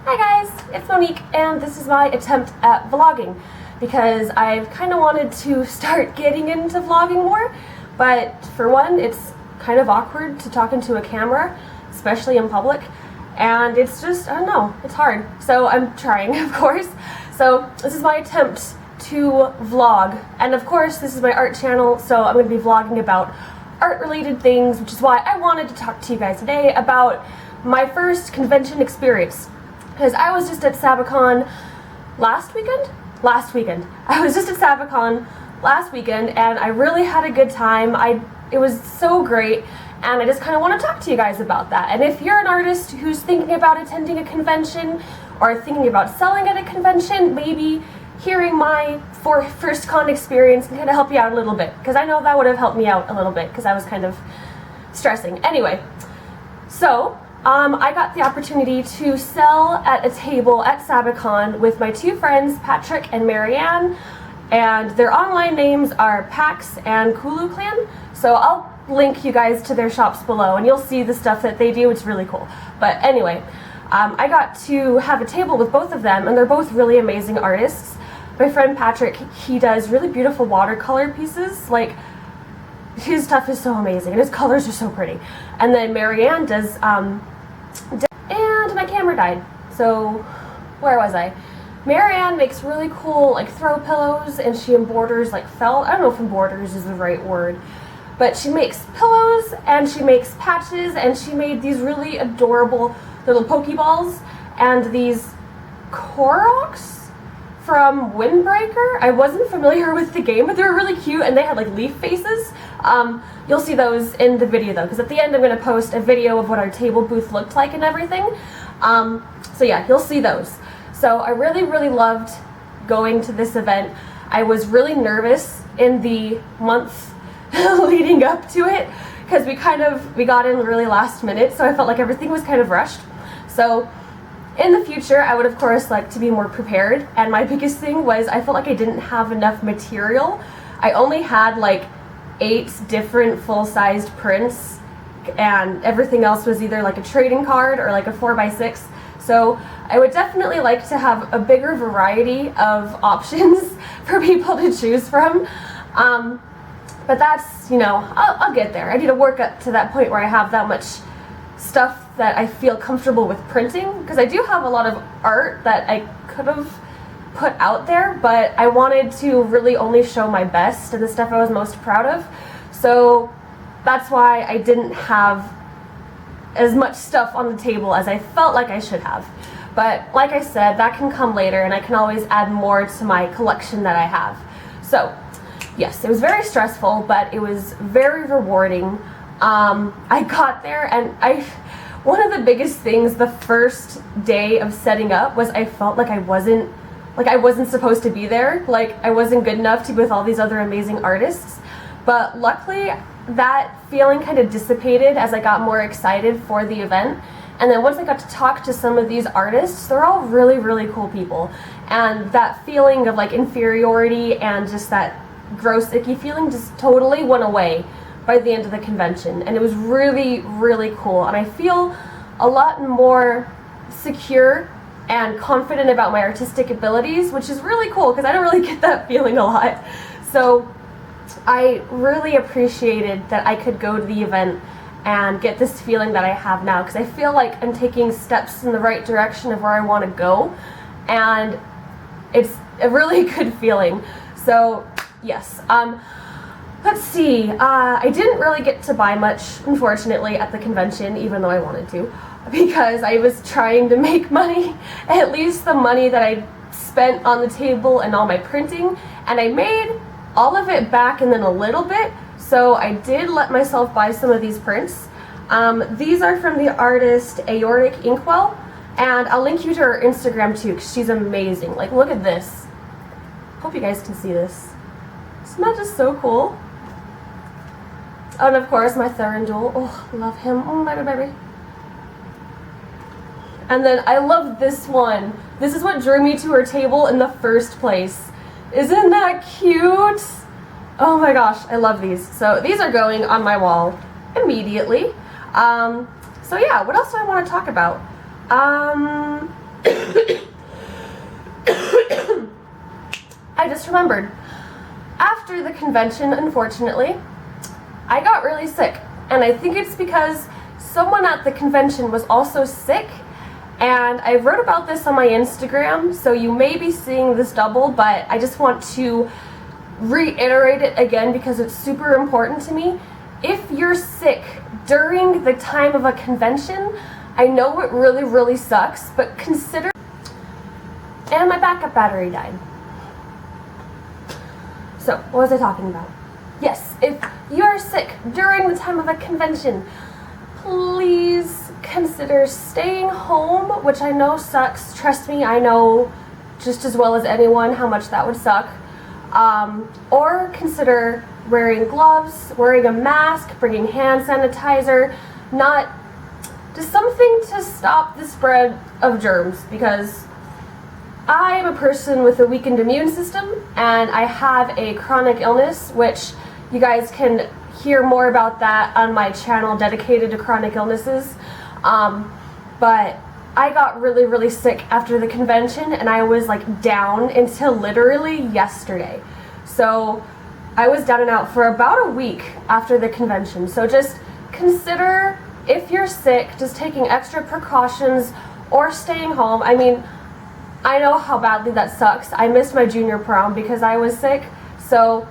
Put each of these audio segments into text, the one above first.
Hi guys, it's Monique, and this is my attempt at vlogging because I've kind of wanted to start getting into vlogging more, but for one, it's kind of awkward to talk into a camera, especially in public, and it's just, I don't know, it's hard. So I'm trying, of course. So this is my attempt to vlog, and of course this is my art channel, so I'm going to be vlogging about art-related things, which is why I wanted to talk to you guys today about my first convention experience. Because I was just at Sabakon last weekend. I was just at Sabakon last weekend, and I really had a good time. It was so great, and I just kind of want to talk to you guys about that. And if you're an artist who's thinking about attending a convention or thinking about selling at a convention, maybe hearing my first con experience can kind of help you out a little bit, because I know that would have helped me out a little bit because I was kind of stressing. Anyway, so I got the opportunity to sell at a table at Sabakon with my two friends, Patrick and Marianne, and their online names are Pax and Kulu Clan. So I'll link you guys to their shops below, and you'll see the stuff that they do. It's really cool. But anyway, I got to have a table with both of them, and they're both really amazing artists. My friend Patrick, he does really beautiful watercolor pieces. Like, his stuff is so amazing, and his colors are so pretty. And then Marianne does, and my camera died. So, where was I? Marianne makes really cool, like, throw pillows, and she embroiders, like, felt. I don't know if embroiders is the right word. But she makes pillows, and she makes patches, and she made these really adorable little Pokeballs, and these Koroks from Windbreaker. I wasn't familiar with the game, but they were really cute, and they had like leaf faces. You'll see those in the video though, because at the end I'm going to post a video of what our table booth looked like and everything. So yeah, you'll see those. So I really loved going to this event. I was really nervous in the month leading up to it, because we got in really last minute, so I felt like everything was kind of rushed. So in the future, I would of course like to be more prepared, and my biggest thing was I felt like I didn't have enough material. I only had like 8 different full-sized prints, and everything else was either like a trading card or like a 4x6. So I would definitely like to have a bigger variety of options for people to choose from. But that's, you know, I'll get there. I need to work up to that point where I have that much stuff that I feel comfortable with printing, because I do have a lot of art that I could have put out there, but I wanted to really only show my best and the stuff I was most proud of. So that's why I didn't have as much stuff on the table as I felt like I should have. But like I said, that can come later, and I can always add more to my collection that I have. So yes, it was very stressful, but it was very rewarding. I got there, and one of the biggest things the first day of setting up was I felt like I wasn't supposed to be there. Like, I wasn't good enough to be with all these other amazing artists. But luckily, that feeling kind of dissipated as I got more excited for the event. And then once I got to talk to some of these artists, they're all really cool people. And that feeling of like inferiority and just that gross, icky feeling just totally went away by the end of the convention, and it was really cool, and I feel a lot more secure and confident about my artistic abilities, which is really cool because I don't really get that feeling a lot. So I really appreciated that I could go to the event and get this feeling that I have now, because I feel like I'm taking steps in the right direction of where I want to go, and it's a really good feeling. So yes, let's see, I didn't really get to buy much, unfortunately, at the convention, even though I wanted to, because I was trying to make money, at least the money that I spent on the table and all my printing, and I made all of it back and then a little bit, so I did let myself buy some of these prints. These are from the artist Aortic Inkwell, and I'll link you to her Instagram too, because she's amazing. Like, look at this. Hope you guys can see this. Isn't that just so cool? And of course, my Thurndul. Oh, love him. Oh, baby. And then I love this one. This is what drew me to her table in the first place. Isn't that cute? Oh my gosh, I love these. So these are going on my wall immediately. So yeah, what else do I want to talk about? remembered. After the convention, unfortunately, I got really sick, and I think it's because someone at the convention was also sick, and I wrote about this on my Instagram, so you may be seeing this double, but I just want to reiterate it again because it's super important to me. If you're sick during the time of a convention, I know it really, really sucks, but consider... And my backup battery died. So, what was I talking about? Yes, if you are sick during the time of a convention, please consider staying home, which I know sucks. Trust me, I know just as well as anyone how much that would suck. Or consider wearing gloves, wearing a mask, bringing hand sanitizer, just something to stop the spread of germs, because I am a person with a weakened immune system, and I have a chronic illness, which you guys can hear more about that on my channel dedicated to chronic illnesses. But I got really, really sick after the convention, and I was like down until literally yesterday. So I was down and out for about a week after the convention. So just consider, if you're sick, just taking extra precautions or staying home. I mean, I know how badly that sucks. I missed my junior prom because I was sick. So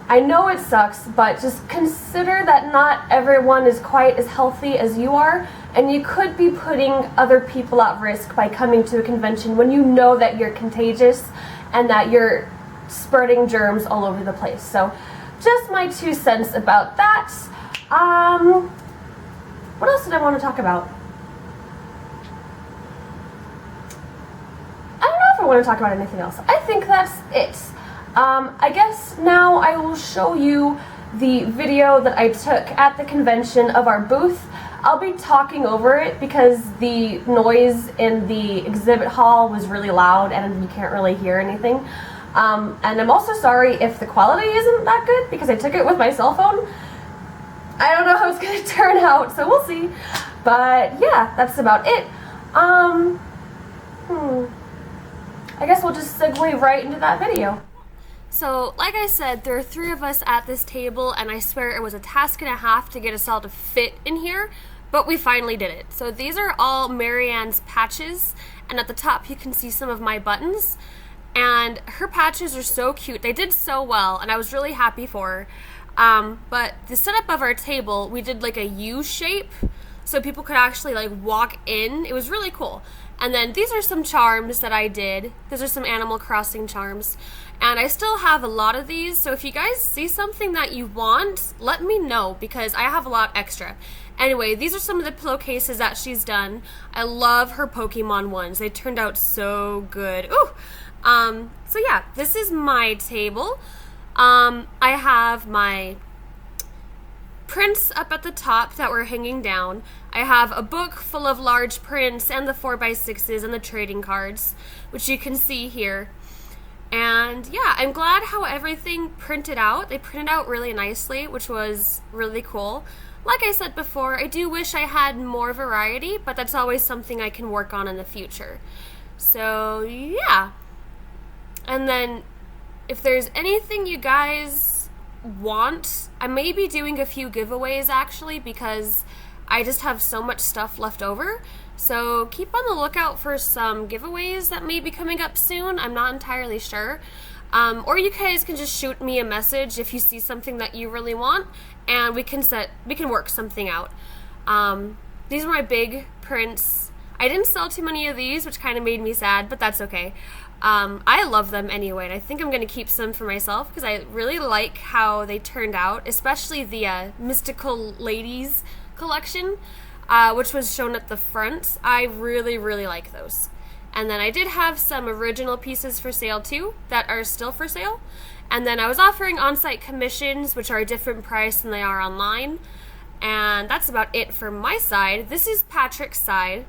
I know it sucks, but just consider that not everyone is quite as healthy as you are, and you could be putting other people at risk by coming to a convention when you know that you're contagious and that you're spreading germs all over the place. So just my 2 cents about that. What else did I want to talk about? I don't know if I want to talk about anything else. I think that's it. I guess now I will show you the video that I took at the convention of our booth. I'll be talking over it because the noise in the exhibit hall was really loud and you can't really hear anything. And I'm also sorry if the quality isn't that good because I took it with my cell phone. I don't know how it's going to turn out, so we'll see. But yeah, that's about it. I guess we'll just segue right into that video. So, like I said, there are 3 of us at this table, and I swear it was a task and a half to get us all to fit in here, but we finally did it. So these are all Marianne's patches, and at the top you can see some of my buttons, and her patches are so cute. They did so well, and I was really happy for her. But the setup of our table, we did like a U shape, so people could actually like walk in. It was really cool. And then these are some charms that I did. These are some Animal Crossing charms. And I still have a lot of these, so if you guys see something that you want, let me know, because I have a lot extra. Anyway, these are some of the pillowcases that she's done. I love her Pokemon ones. They turned out so good. Ooh! So yeah, this is my table. I have my prints up at the top that were hanging down. I have a book full of large prints and the 4x6s and the trading cards, which you can see here. And yeah, I'm glad how everything printed out. They printed out really nicely, which was really cool. Like I said before, I do wish I had more variety, but that's always something I can work on in the future. So yeah. And then if there's anything you guys want, I may be doing a few giveaways actually, because I just have so much stuff left over. So keep on the lookout for some giveaways that may be coming up soon. I'm not entirely sure. Or you guys can just shoot me a message if you see something that you really want, and we can work something out. These are my big prints. I didn't sell too many of these, which kind of made me sad, but that's okay. I love them anyway, and I think I'm going to keep some for myself because I really like how they turned out, especially the Mystical Ladies collection, which was shown at the front. I really, really like those. And then I did have some original pieces for sale too that are still for sale. And then I was offering on-site commissions, which are a different price than they are online. And that's about it for my side. This is Patrick's side.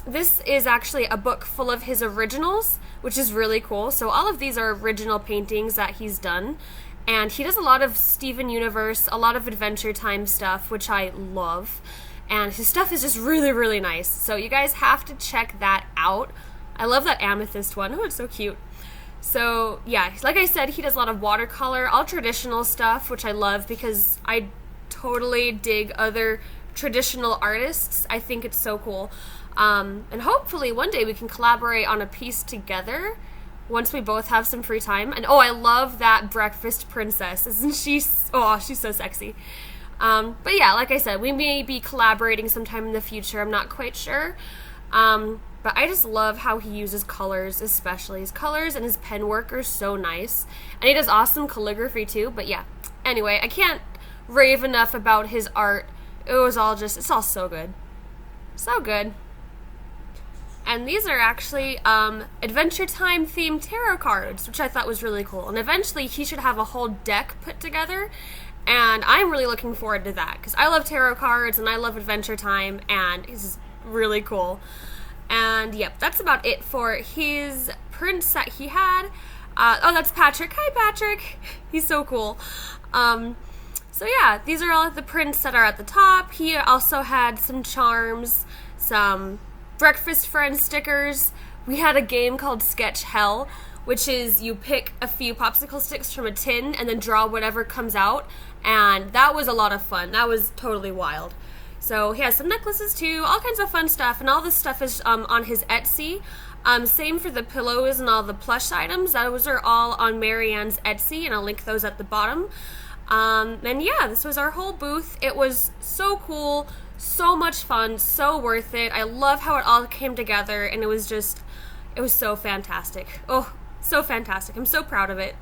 This is actually a book full of his originals, which is really cool. So all of these are original paintings that he's done. And he does a lot of Steven Universe, a lot of Adventure Time stuff, which I love. And his stuff is just really, really nice. So you guys have to check that out. I love that amethyst one. Oh, it's so cute. So yeah, like I said, he does a lot of watercolor, all traditional stuff, which I love because I totally dig other traditional artists. I think it's so cool. And hopefully one day we can collaborate on a piece together once we both have some free time. And oh, I love that breakfast princess. Isn't she? Oh, she's so sexy. But yeah, like I said, we may be collaborating sometime in the future. I'm not quite sure. But I just love how he uses colors, especially. His colors and his pen work are so nice. And he does awesome calligraphy too. But yeah, anyway, I can't rave enough about his art. It's all so good. So good. And these are actually Adventure Time themed tarot cards, which I thought was really cool. And eventually he should have a whole deck put together. And I'm really looking forward to that because I love tarot cards and I love Adventure Time, and it's really cool. And yep, that's about it for his prints that he had. Oh, that's Patrick. Hi, Patrick. He's so cool. So yeah, these are all the prints that are at the top. He also had some charms, some Breakfast Friends stickers. We had a game called Sketch Hell, which is you pick a few popsicle sticks from a tin and then draw whatever comes out. And that was a lot of fun. That was totally wild. So he has some necklaces too, all kinds of fun stuff, and all this stuff is on his Etsy. Same for the pillows and all the plush items. Those are all on Marianne's Etsy, and I'll link those at the bottom. And yeah, this was our whole booth. It was so cool, so much fun, so worth it. I love how it all came together, and it was so fantastic. Oh, so fantastic. I'm so proud of it.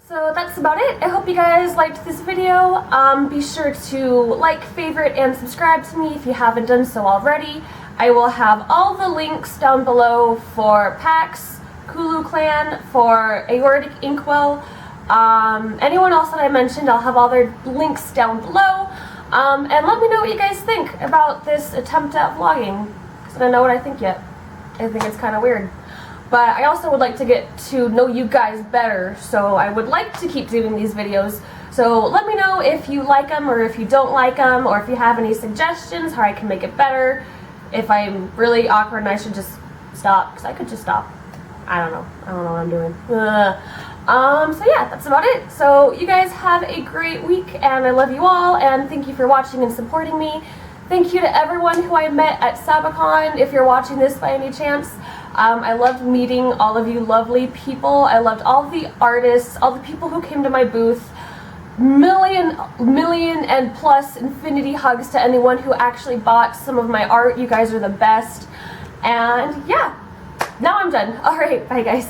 So that's about it. I hope you guys liked this video. Be sure to like, favorite, and subscribe to me if you haven't done so already. I will have all the links down below for PAX, Kulu Clan, for Aortic Inkwell, anyone else that I mentioned. I'll have all their links down below. And let me know what you guys think about this attempt at vlogging, because I don't know what I think yet. I think it's kind of weird. But I also would like to get to know you guys better, so I would like to keep doing these videos. So let me know if you like them or if you don't like them, or if you have any suggestions how I can make it better. If I'm really awkward and I should just stop, because I could just stop. I don't know what I'm doing. So yeah, that's about it. So you guys have a great week, and I love you all, and thank you for watching and supporting me. Thank you to everyone who I met at Sabakon, if you're watching this by any chance. I loved meeting all of you lovely people. I loved all the artists, all the people who came to my booth. Million and plus infinity hugs to anyone who actually bought some of my art. You guys are the best. And yeah, now I'm done. All right, bye guys.